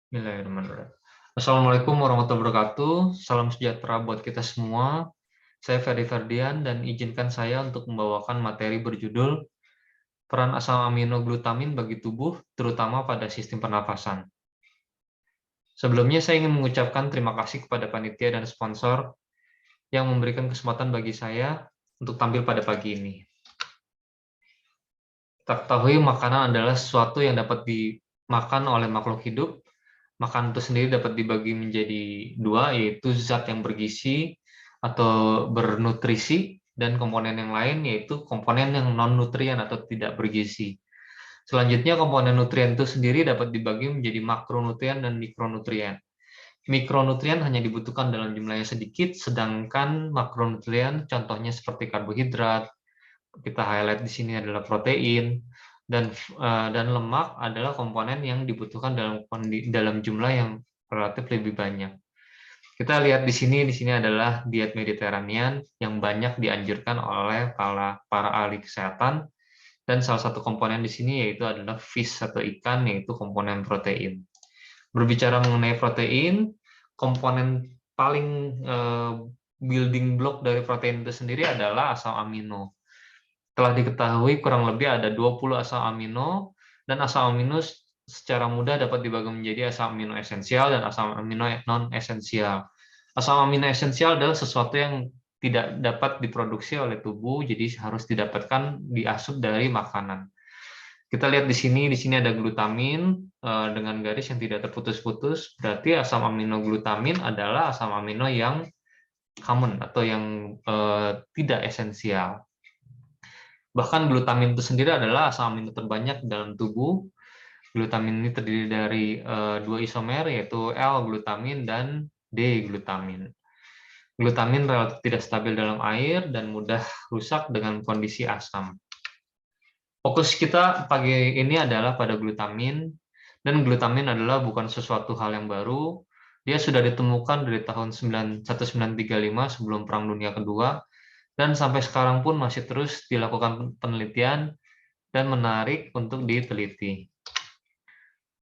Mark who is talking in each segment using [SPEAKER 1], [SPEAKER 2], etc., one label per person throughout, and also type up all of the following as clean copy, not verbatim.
[SPEAKER 1] Bismillahirrahmanirrahim. Assalamualaikum warahmatullahi wabarakatuh. Salam sejahtera buat kita semua. Saya Ferry Ferdian dan izinkan saya untuk membawakan materi berjudul Peran asam amino glutamin bagi tubuh, terutama pada sistem pernafasan. Sebelumnya saya ingin mengucapkan terima kasih kepada panitia dan sponsor yang memberikan kesempatan bagi saya untuk tampil pada pagi ini. Kita ketahui makanan adalah sesuatu yang dapat dimakan oleh makhluk hidup. Makanan itu sendiri dapat dibagi menjadi dua, yaitu zat yang bergizi atau bernutrisi, dan komponen yang lain yaitu komponen yang non-nutrien atau tidak bergizi. Selanjutnya, komponen nutrien itu sendiri dapat dibagi menjadi makronutrien dan mikronutrien. Mikronutrien hanya dibutuhkan dalam jumlah yang sedikit, sedangkan makronutrien contohnya seperti karbohidrat, kita highlight di sini adalah protein, dan lemak adalah komponen yang dibutuhkan dalam jumlah yang relatif lebih banyak. Kita lihat di sini adalah diet Mediterranean yang banyak dianjurkan oleh para ahli kesehatan, dan salah satu komponen di sini yaitu adalah fish atau ikan, yaitu komponen protein. Berbicara mengenai protein, komponen paling building block dari protein itu sendiri adalah asam amino. Telah diketahui kurang lebih ada 20 asam amino, dan asam amino secara mudah dapat dibagi menjadi asam amino esensial dan asam amino non-esensial. Asam amino esensial adalah sesuatu yang tidak dapat diproduksi oleh tubuh, jadi harus didapatkan diasup dari makanan. Kita lihat di sini ada glutamin dengan garis yang tidak terputus-putus, berarti asam amino glutamin adalah asam amino yang common atau yang tidak esensial. Bahkan glutamin itu sendiri adalah asam amino terbanyak dalam tubuh. Glutamin ini terdiri dari dua isomer, yaitu L-glutamin dan D-glutamin. Glutamin relatif tidak stabil dalam air dan mudah rusak dengan kondisi asam. Fokus kita pagi ini adalah pada glutamin, dan glutamin adalah bukan sesuatu hal yang baru. Dia sudah ditemukan dari tahun 1935 sebelum Perang Dunia Kedua, dan sampai sekarang pun masih terus dilakukan penelitian dan menarik untuk diteliti.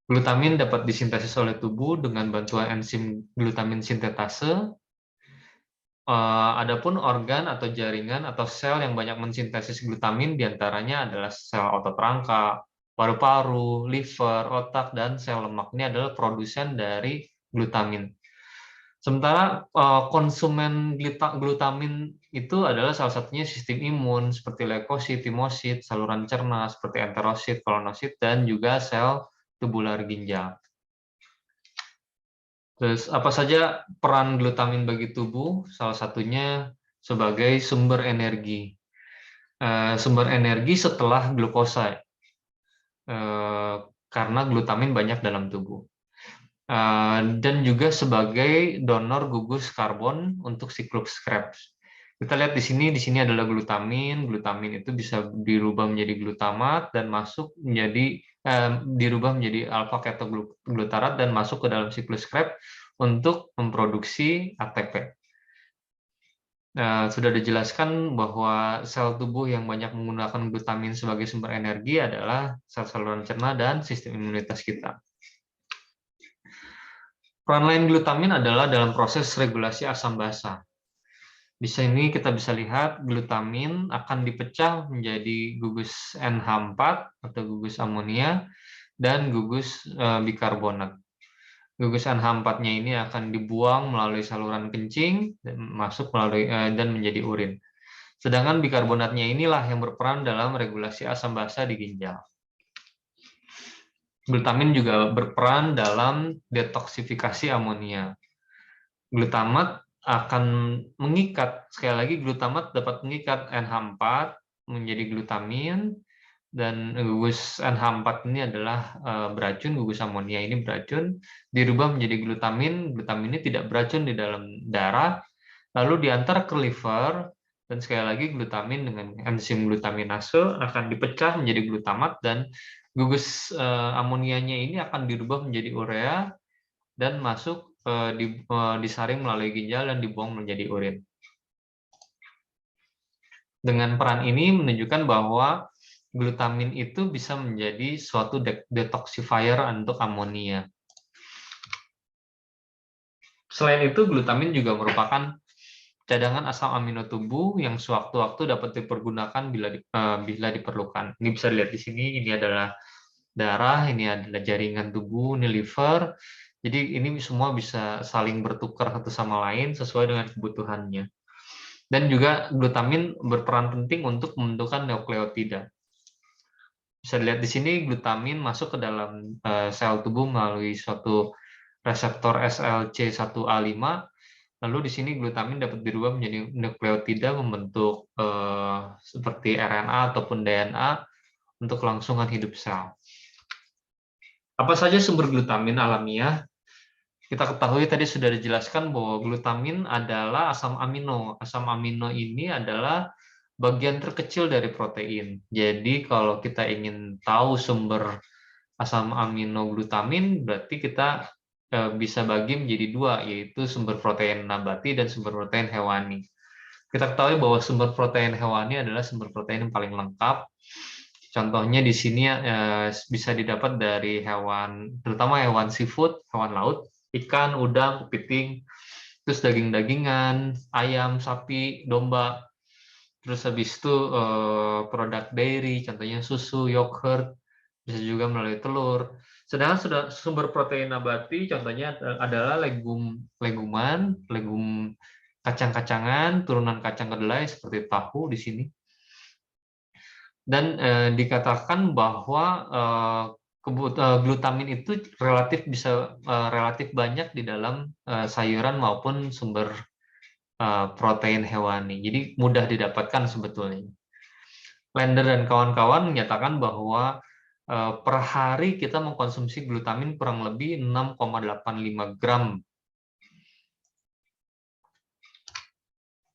[SPEAKER 1] Glutamin dapat disintesis oleh tubuh dengan bantuan enzim glutamin sintetase. Adapun organ atau jaringan atau sel yang banyak mensintesis glutamin diantaranya adalah sel otot rangka, paru-paru, liver, otak, dan sel lemak. Ini adalah produsen dari glutamin. Sementara konsumen glutamin itu adalah salah satunya sistem imun seperti leukosit, timosit, saluran cerna seperti enterosit, kolonosit, dan juga sel tubular ginjal. Terus apa saja peran glutamin bagi tubuh? Salah satunya sebagai sumber energi. Sumber energi setelah glukosa, karena glutamin banyak dalam tubuh. Dan juga sebagai donor gugus karbon untuk siklus Krebs. Kita lihat di sini adalah glutamin. Glutamin itu bisa dirubah menjadi glutamat dan dirubah menjadi alfa ketoglutarat dan masuk ke dalam siklus Krebs untuk memproduksi ATP. Sudah dijelaskan bahwa sel tubuh yang banyak menggunakan glutamin sebagai sumber energi adalah sel saluran cerna dan sistem imunitas kita. Peran lain glutamin adalah dalam proses regulasi asam basa. Di sini kita bisa lihat glutamin akan dipecah menjadi gugus NH4 atau gugus amonia dan gugus bikarbonat. Gugus NH4-nya ini akan dibuang melalui saluran kencing dan masuk dan menjadi urin. Sedangkan bikarbonatnya inilah yang berperan dalam regulasi asam basa di ginjal. Glutamin juga berperan dalam detoksifikasi amonia. Glutamat akan mengikat, sekali lagi glutamat dapat mengikat NH4 menjadi glutamin, dan gugus NH4 ini adalah beracun, gugus amonia ini beracun, dirubah menjadi glutamin. Glutamin ini tidak beracun di dalam darah, lalu diantar ke liver, dan sekali lagi glutamin dengan enzim glutaminase akan dipecah menjadi glutamat, dan gugus amonianya ini akan dirubah menjadi urea dan masuk disaring melalui ginjal dan dibuang menjadi urin. Dengan peran ini menunjukkan bahwa glutamin itu bisa menjadi suatu detoxifier untuk amonia. Selain itu, glutamin juga merupakan cadangan asam amino tubuh yang sewaktu-waktu dapat dipergunakan bila diperlukan. Ini bisa dilihat di sini, ini adalah darah, ini adalah jaringan tubuh, ini liver. Jadi ini semua bisa saling bertukar satu sama lain sesuai dengan kebutuhannya. Dan juga glutamin berperan penting untuk membentukkan nukleotida. Bisa dilihat di sini, glutamin masuk ke dalam sel tubuh melalui suatu reseptor SLC1A5. Lalu di sini glutamin dapat dirubah menjadi nukleotida membentuk seperti RNA ataupun DNA untuk kelangsungan hidup sel. Apa saja sumber glutamin alamiah? Kita ketahui tadi sudah dijelaskan bahwa glutamin adalah asam amino. Asam amino ini adalah bagian terkecil dari protein. Jadi kalau kita ingin tahu sumber asam amino glutamin, berarti kita bisa bagi menjadi dua, yaitu sumber protein nabati dan sumber protein hewani. Kita ketahui bahwa sumber protein hewani adalah sumber protein yang paling lengkap. Contohnya di sini bisa didapat dari hewan, terutama hewan seafood, hewan laut, ikan, udang, kepiting, terus daging-dagingan, ayam, sapi, domba, terus habis itu produk dairy, contohnya susu, yogurt, bisa juga melalui telur. Sedangkan sumber protein nabati, contohnya adalah leguman, legum kacang-kacangan, turunan kacang kedelai seperti tahu di sini. Dan dikatakan bahwa glutamin itu relatif banyak di dalam sayuran maupun sumber protein hewani. Jadi mudah didapatkan sebetulnya. Lender dan kawan-kawan menyatakan bahwa per hari kita mengkonsumsi glutamin kurang lebih 6,85 gram.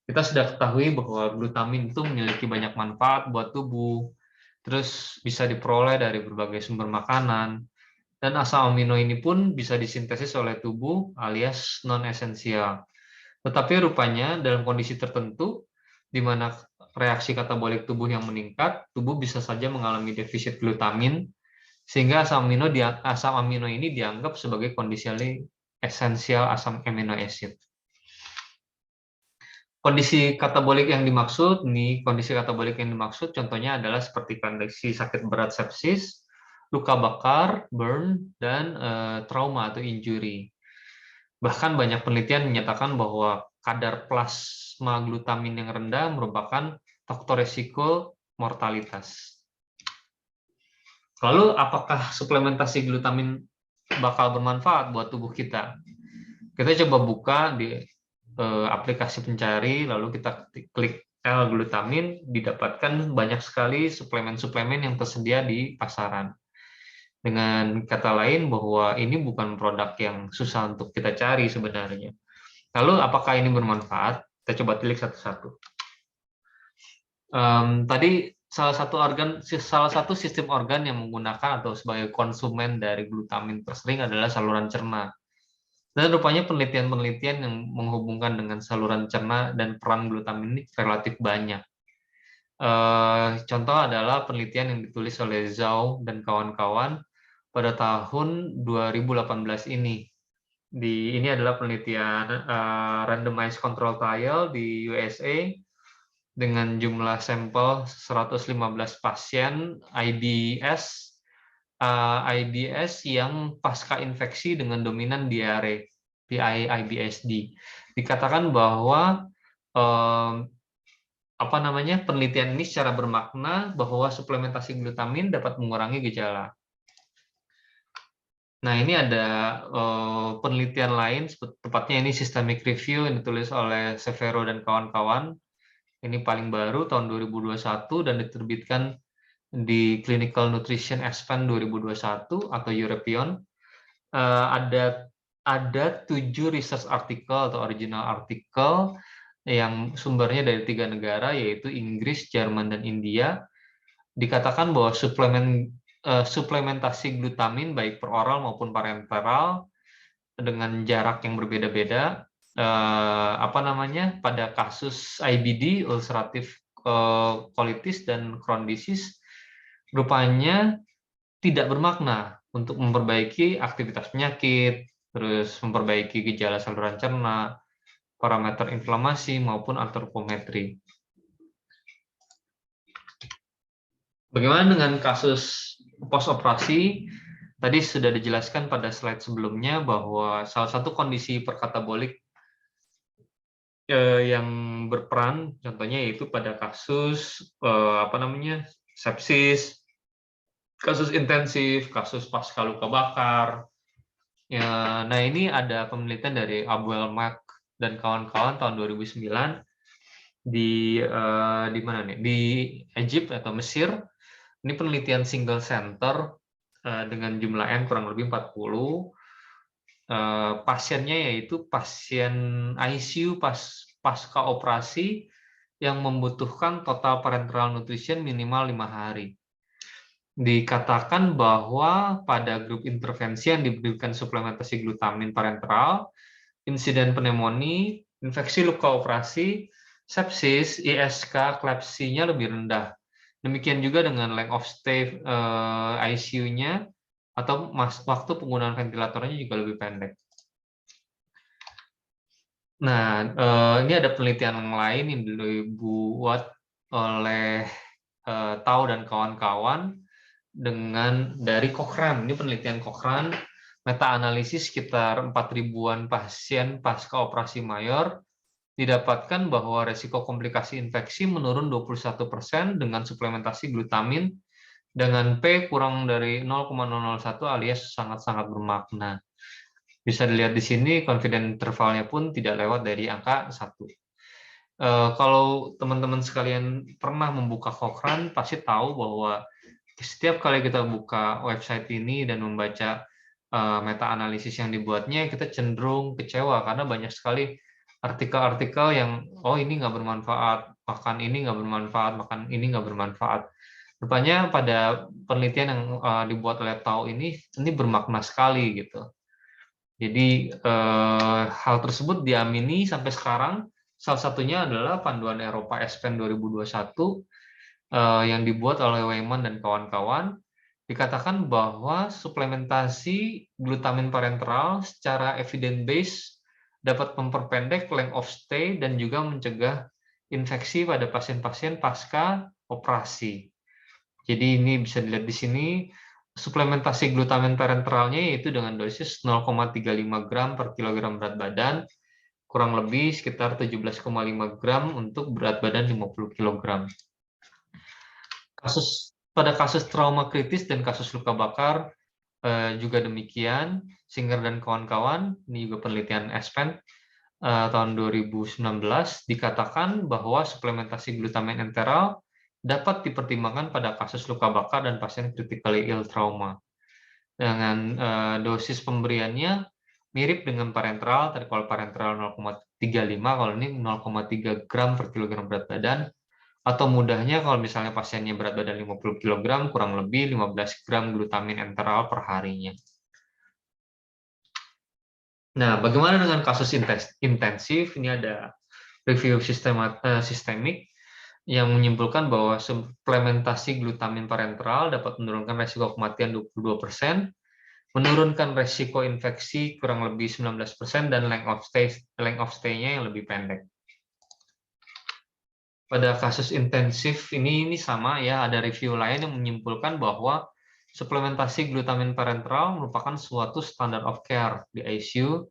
[SPEAKER 1] Kita sudah ketahui bahwa glutamin itu memiliki banyak manfaat buat tubuh, terus bisa diperoleh dari berbagai sumber makanan, dan asam amino ini pun bisa disintesis oleh tubuh alias non-esensial. Tetapi rupanya dalam kondisi tertentu, di mana reaksi katabolik tubuh yang meningkat, tubuh bisa saja mengalami defisit glutamin, sehingga asam amino ini dianggap sebagai kondisi esensial asam amino acid. Kondisi katabolik yang dimaksud, contohnya adalah seperti kondisi sakit berat sepsis, luka bakar, burn, dan trauma atau injury. Bahkan banyak penelitian menyatakan bahwa kadar plasma glutamin yang rendah merupakan faktor risiko mortalitas. Lalu apakah suplementasi glutamin bakal bermanfaat buat tubuh kita? Kita coba buka di aplikasi pencari, lalu kita klik L-glutamin, didapatkan banyak sekali suplemen-suplemen yang tersedia di pasaran. Dengan kata lain bahwa ini bukan produk yang susah untuk kita cari sebenarnya. Lalu apakah ini bermanfaat? Kita coba tilik satu-satu. Tadi salah satu sistem organ yang menggunakan atau sebagai konsumen dari glutamin tersering adalah saluran cerna. Dan rupanya penelitian-penelitian yang menghubungkan dengan saluran cerna dan peran glutamin ini relatif banyak. Contoh adalah penelitian yang ditulis oleh Zhao dan kawan-kawan pada tahun 2018 ini. Ini adalah penelitian randomized control trial di USA dengan jumlah sampel 115 pasien IBS yang pasca infeksi dengan dominan diare, PI-IBSD. Dikatakan bahwa penelitian ini secara bermakna bahwa suplementasi glutamin dapat mengurangi gejala. Nah, ini ada penelitian lain, tepatnya ini systemic review yang ditulis oleh Severo dan kawan-kawan. Ini paling baru tahun 2021 dan diterbitkan di Clinical Nutrition Expand 2021 atau European. Ada 7 research artikel atau original artikel yang sumbernya dari 3 negara, yaitu Inggris, Jerman, dan India. Dikatakan bahwa suplementasi glutamin baik per oral maupun parenteral dengan jarak yang berbeda-beda pada kasus IBD, ulcerative colitis, dan Crohn disease rupanya tidak bermakna untuk memperbaiki aktivitas penyakit, terus memperbaiki gejala saluran cerna, parameter inflamasi, maupun antropometri. Bagaimana dengan kasus post-operasi? Tadi sudah dijelaskan pada slide sebelumnya bahwa salah satu kondisi perkatabolik yang berperan, contohnya yaitu pada kasus sepsis, kasus intensif, kasus pasca luka bakar. Ya, nah ini ada penelitian dari Abuel Mak dan kawan-kawan tahun 2009 di mana nih? Di Egypt atau Mesir. Ini penelitian single center dengan jumlah N kurang lebih 40. Pasiennya yaitu pasien ICU pasca operasi yang membutuhkan total parenteral nutrition minimal 5 hari. Dikatakan bahwa pada grup intervensi yang diberikan suplementasi glutamin parenteral, insiden pneumonia, infeksi luka operasi, sepsis, ISK, klepsinya lebih rendah. Demikian juga dengan length of stay ICU-nya atau waktu penggunaan ventilatornya juga lebih pendek. Nah, ini ada penelitian yang lain yang dibuat oleh Tau dan kawan-kawan dengan dari Cochrane. Ini penelitian Cochrane, meta-analisis sekitar 4.000-an pasien pasca operasi mayor, didapatkan bahwa resiko komplikasi infeksi menurun 21% dengan suplementasi glutamin dengan P kurang dari 0,001 alias sangat-sangat bermakna. Bisa dilihat di sini confidence intervalnya pun tidak lewat dari angka 1. Kalau teman-teman sekalian pernah membuka Cochrane, pasti tahu bahwa setiap kali kita buka website ini dan membaca meta-analisis yang dibuatnya, kita cenderung kecewa karena banyak sekali artikel-artikel yang, oh ini nggak bermanfaat, makan ini nggak bermanfaat, makan ini nggak bermanfaat. Rupanya pada penelitian yang dibuat oleh Tau ini bermakna sekali gitu. Jadi hal tersebut diamini sampai sekarang. Salah satunya adalah panduan Eropa S-Pen 2021 yang dibuat oleh Weiman dan kawan-kawan. Dikatakan bahwa suplementasi glutamin parenteral secara evidence based dapat memperpendek length of stay dan juga mencegah infeksi pada pasien-pasien pasca operasi. Jadi ini bisa dilihat di sini. Suplementasi glutamin parenteralnya yaitu dengan dosis 0,35 gram per kilogram berat badan, kurang lebih sekitar 17,5 gram untuk berat badan 50 kg. Pada kasus trauma kritis dan kasus luka bakar juga demikian. Singer dan kawan-kawan, ini juga penelitian S-Pen tahun 2019, dikatakan bahwa suplementasi glutamin enteral dapat dipertimbangkan pada kasus luka bakar dan pasien critically ill trauma. Dengan dosis pemberiannya mirip dengan parenteral, tadi kalau parenteral 0,35, kalau ini 0,3 gram per kilogram berat badan, atau mudahnya kalau misalnya pasiennya berat badan 50 kg, kurang lebih 15 gram glutamin enteral per harinya. Nah, bagaimana dengan kasus intensif? Ini ada review sistemik yang menyimpulkan bahwa suplementasi glutamin parenteral dapat menurunkan resiko kematian 22%, menurunkan resiko infeksi kurang lebih 19%, dan length of stay-nya yang lebih pendek. Pada kasus intensif ini sama ya, ada review lain yang menyimpulkan bahwa suplementasi glutamin parenteral merupakan suatu standard of care di ICU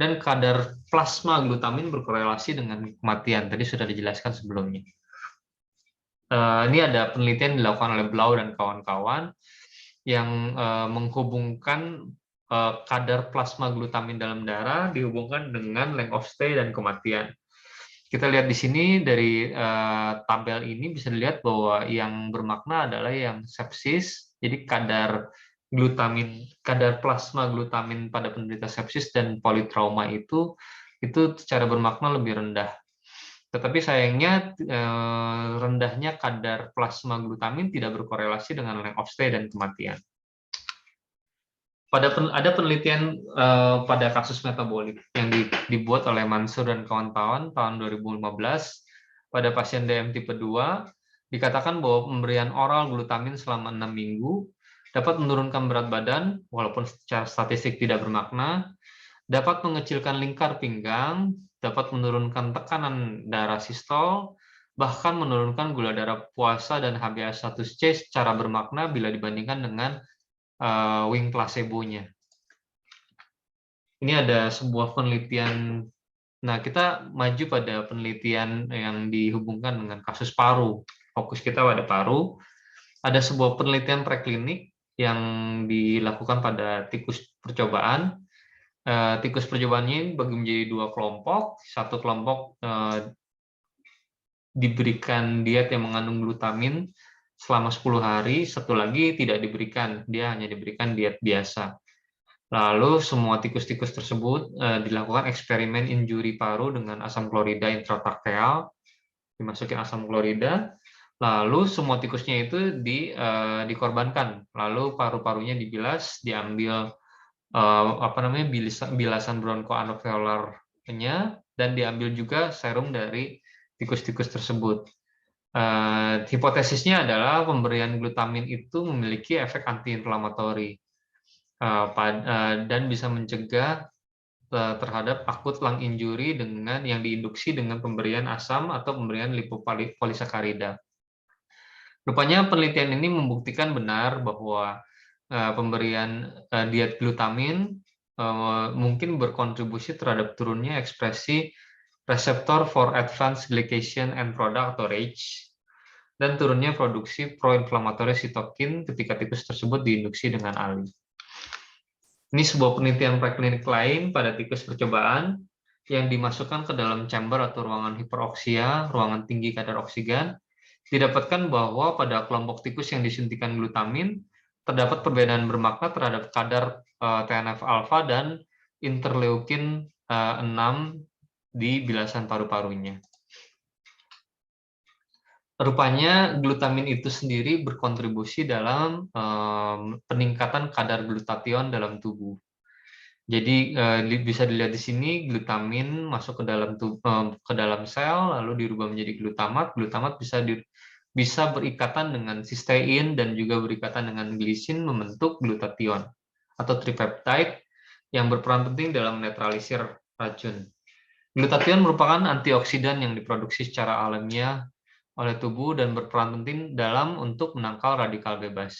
[SPEAKER 1] dan kadar plasma glutamin berkorelasi dengan kematian. Tadi sudah dijelaskan sebelumnya. Ini ada penelitian dilakukan oleh Blau dan kawan-kawan yang menghubungkan kadar plasma glutamin dalam darah dihubungkan dengan length of stay dan kematian. Kita lihat di sini dari tabel ini bisa dilihat bahwa yang bermakna adalah yang sepsis. Jadi kadar plasma glutamin pada penderita sepsis dan politrauma itu secara bermakna lebih rendah. Tetapi sayangnya rendahnya kadar plasma glutamin tidak berkorelasi dengan length of stay dan kematian. Ada penelitian pada kasus metabolik yang dibuat oleh Mansur dan kawan-kawan tahun 2015 pada pasien DM tipe 2, dikatakan bahwa pemberian oral glutamin selama 6 minggu dapat menurunkan berat badan, walaupun secara statistik tidak bermakna, dapat mengecilkan lingkar pinggang, dapat menurunkan tekanan darah sistol, bahkan menurunkan gula darah puasa dan HbA1c secara bermakna bila dibandingkan dengan wing placebo-nya. Ini ada sebuah penelitian. Nah, kita maju pada penelitian yang dihubungkan dengan kasus paru. Fokus kita pada paru. Ada sebuah penelitian preklinik yang dilakukan pada tikus percobaan. Tikus percobaannya ini bagi menjadi dua kelompok. Satu kelompok diberikan diet yang mengandung glutamin selama 10 hari, satu lagi tidak diberikan, dia hanya diberikan diet biasa. Lalu semua tikus-tikus tersebut dilakukan eksperimen injuri paru dengan asam klorida intratrakeal, dimasukin asam klorida, lalu semua tikusnya itu dikorbankan, lalu paru-parunya dibilas, diambil bilasan bronkoalveolarnya, dan diambil juga serum dari tikus-tikus tersebut. Hipotesisnya adalah pemberian glutamin itu memiliki efek anti-inflamatori dan bisa mencegah terhadap akut lung injury dengan yang diinduksi dengan pemberian asam atau pemberian lipopolisakarida. Rupanya penelitian ini membuktikan benar bahwa pemberian diet glutamin mungkin berkontribusi terhadap turunnya ekspresi reseptor for advanced glycation end product atau RAGE dan turunnya produksi pro-inflammatory sitokin ketika tikus tersebut diinduksi dengan ALI. Ini sebuah penelitian preklinik lain pada tikus percobaan yang dimasukkan ke dalam chamber atau ruangan hiperoksia, ruangan tinggi kadar oksigen. Didapatkan bahwa pada kelompok tikus yang disuntikan glutamin, terdapat perbedaan bermakna terhadap kadar TNF-alfa dan interleukin 6 di bilasan paru-parunya. Rupanya glutamin itu sendiri berkontribusi dalam peningkatan kadar glutathione dalam tubuh. Jadi bisa dilihat di sini glutamin masuk ke dalam sel lalu dirubah menjadi glutamat. Glutamat bisa berikatan dengan sistein dan juga berikatan dengan glisin membentuk glutathione atau tripeptide yang berperan penting dalam menetralisir racun. Glutathione merupakan antioksidan yang diproduksi secara alamiah oleh tubuh dan berperan penting dalam untuk menangkal radikal bebas.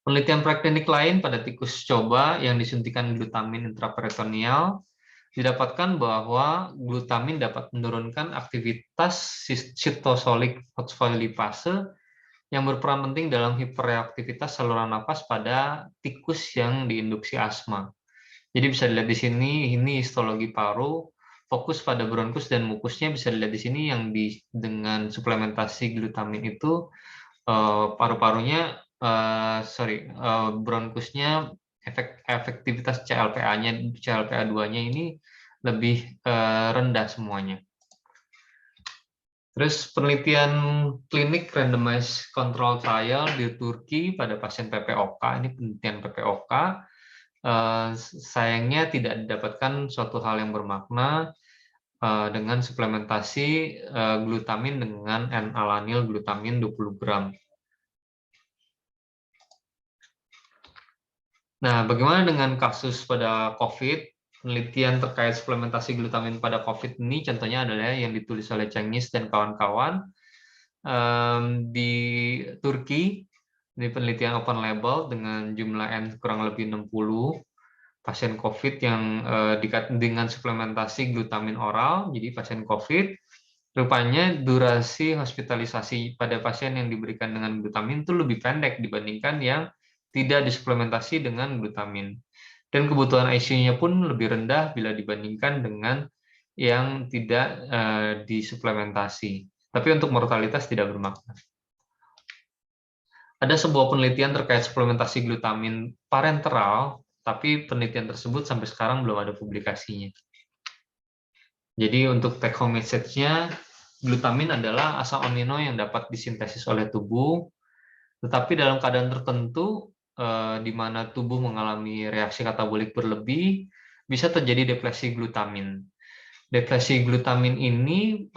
[SPEAKER 1] Penelitian preklinik lain pada tikus coba yang disuntikan glutamin intraperitoneal didapatkan bahwa glutamin dapat menurunkan aktivitas sitosolik fosfolipase yang berperan penting dalam hiperreaktivitas saluran nafas pada tikus yang diinduksi asma. Jadi bisa dilihat di sini, ini histologi paru, fokus pada bronkus dan mukusnya bisa dilihat di sini yang dengan suplementasi glutamin itu paru-parunya bronkusnya efektivitas CLPA-nya, CLPA2-nya ini lebih rendah semuanya. Terus penelitian klinik randomized control trial di Turki pada pasien PPOK, ini penelitian PPOK, sayangnya tidak didapatkan suatu hal yang bermakna dengan suplementasi glutamin dengan N-alanil glutamin 20 gram. Nah, bagaimana dengan kasus pada COVID? Penelitian terkait suplementasi glutamin pada COVID ini contohnya adalah yang ditulis oleh Cengiz dan kawan-kawan di Turki. Ini penelitian open label dengan jumlah N kurang lebih 60 pasien COVID yang dengan suplementasi glutamin oral, jadi pasien COVID, rupanya durasi hospitalisasi pada pasien yang diberikan dengan glutamin itu lebih pendek dibandingkan yang tidak disuplementasi dengan glutamin. Dan kebutuhan ICU-nya pun lebih rendah bila dibandingkan dengan yang tidak disuplementasi. Tapi untuk mortalitas tidak bermakna. Ada sebuah penelitian terkait suplementasi glutamin parenteral, tapi penelitian tersebut sampai sekarang belum ada publikasinya. Jadi untuk take home message-nya, glutamin adalah asam amino yang dapat disintesis oleh tubuh, tetapi dalam keadaan tertentu, di mana tubuh mengalami reaksi katabolik berlebih, bisa terjadi depresi glutamin. Depresi glutamin ini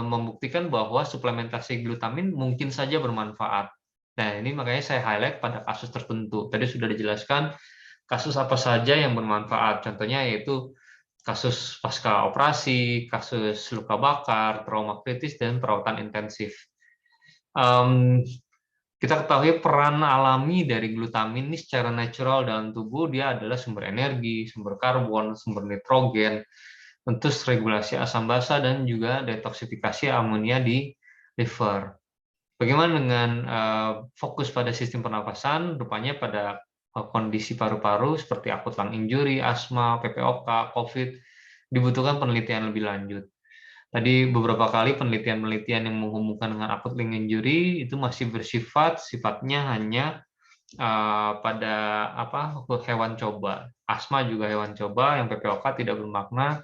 [SPEAKER 1] membuktikan bahwa suplementasi glutamin mungkin saja bermanfaat. Nah, ini makanya saya highlight pada kasus tertentu. Tadi sudah dijelaskan kasus apa saja yang bermanfaat. Contohnya yaitu kasus pasca operasi, kasus luka bakar, trauma kritis, dan perawatan intensif. Kita ketahui peran alami dari glutamin ini secara natural dalam tubuh, dia adalah sumber energi, sumber karbon, sumber nitrogen, untuk regulasi asam basa dan juga detoksifikasi amonia di liver. Bagaimana dengan fokus pada sistem pernapasan? Rupanya pada kondisi paru-paru seperti akut lung injury, asma, PPOK, COVID, dibutuhkan penelitian lebih lanjut. Tadi beberapa kali penelitian-penelitian yang menghubungkan dengan akut lung injury itu masih sifatnya hanya pada hewan coba. Asma juga hewan coba, yang PPOK tidak bermakna.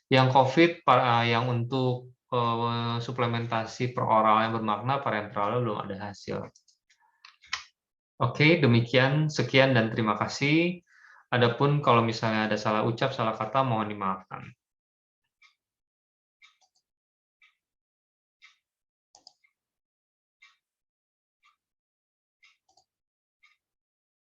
[SPEAKER 1] Yang COVID yang untuk suplementasi peroral yang bermakna parenteralnya belum ada hasil. Oke, demikian, sekian dan terima kasih. Adapun kalau misalnya ada salah ucap, salah kata, mohon dimaafkan.